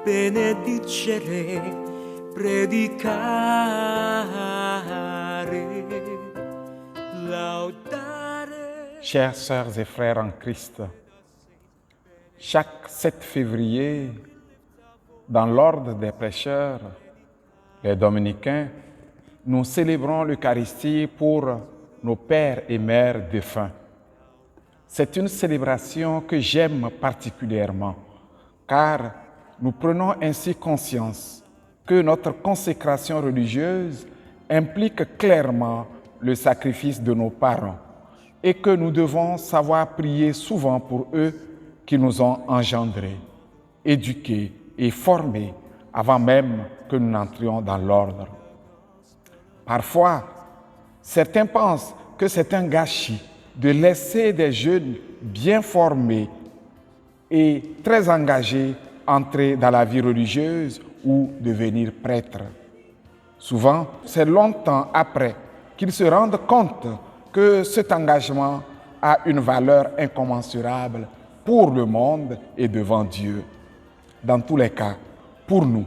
benedicere, predicare, laudare. Chères sœurs et frères en Christ, chaque 7 février, dans l'ordre des prêcheurs, les dominicains, nous célébrons l'Eucharistie pour nos pères et mères défunts. C'est une célébration que j'aime particulièrement, car nous prenons ainsi conscience que notre consécration religieuse implique clairement le sacrifice de nos parents et que nous devons savoir prier souvent pour eux qui nous ont engendrés, éduqués et formés avant même que nous n'entrions dans l'ordre. Parfois, certains pensent que c'est un gâchis de laisser des jeunes bien formés et très engagés entrer dans la vie religieuse ou devenir prêtres. Souvent, c'est longtemps après qu'ils se rendent compte que cet engagement a une valeur incommensurable pour le monde et devant Dieu. Dans tous les cas, pour nous,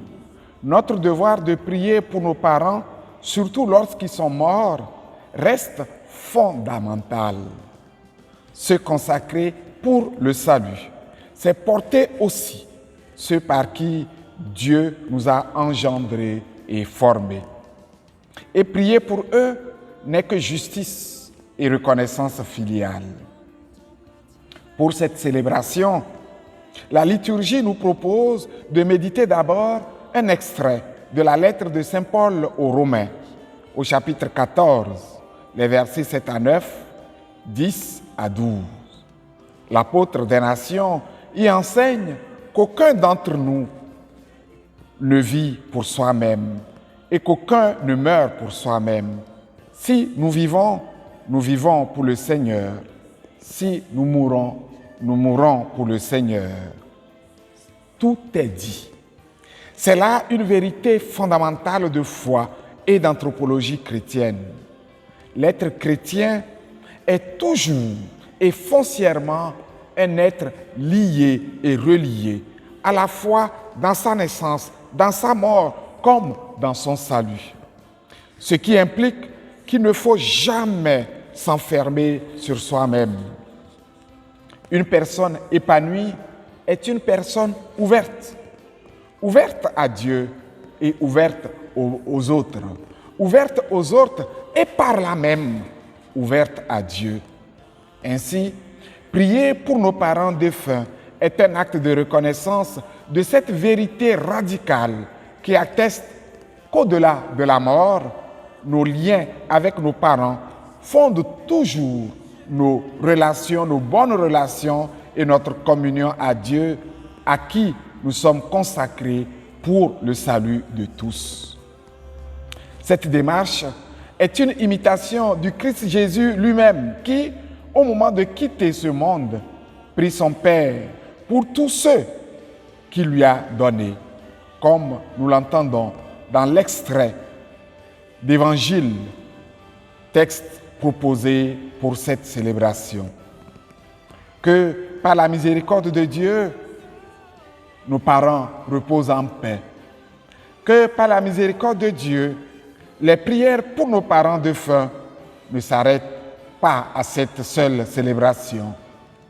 notre devoir de prier pour nos parents, surtout lorsqu'ils sont morts, reste fondamental. Se consacrer pour le salut, c'est porter aussi ceux par qui Dieu nous a engendrés et formés. Et prier pour eux n'est que justice et reconnaissance filiale. Pour cette célébration, la liturgie nous propose de méditer d'abord un extrait de la lettre de Saint Paul aux Romains, au chapitre 14, les versets 7 à 9, 10 à 12. L'apôtre des nations y enseigne qu'aucun d'entre nous ne vit pour soi-même et qu'aucun ne meurt pour soi-même. Si nous vivons pour le Seigneur. Si nous mourons pour le Seigneur. Tout est dit. C'est là une vérité fondamentale de foi et d'anthropologie chrétienne. L'être chrétien est toujours et foncièrement un être lié et relié, à la fois dans sa naissance, dans sa mort, comme dans son salut. Ce qui implique qu'il ne faut jamais s'enfermer sur soi-même. Une personne épanouie est une personne ouverte à Dieu et ouverte aux autres. Ouverte aux autres et par là même ouverte à Dieu. Ainsi, prier pour nos parents défunts est un acte de reconnaissance de cette vérité radicale qui atteste qu'au-delà de la mort, nos liens avec nos parents fondent toujours nos relations, nos bonnes relations et notre communion à Dieu, à qui nous sommes consacrés pour le salut de tous. Cette démarche est une imitation du Christ Jésus lui-même qui, au moment de quitter ce monde, prie son Père pour tous ceux qu'il lui a donnés, comme nous l'entendons dans l'extrait d'Évangile, texte proposé pour cette célébration. Que par la miséricorde de Dieu, nos parents reposent en paix. Que par la miséricorde de Dieu, les prières pour nos parents défunts ne s'arrêtent pas à cette seule célébration.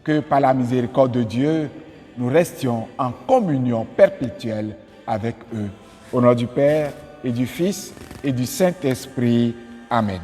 Que par la miséricorde de Dieu, nous restions en communion perpétuelle avec eux. Au nom du Père et du Fils et du Saint-Esprit. Amen.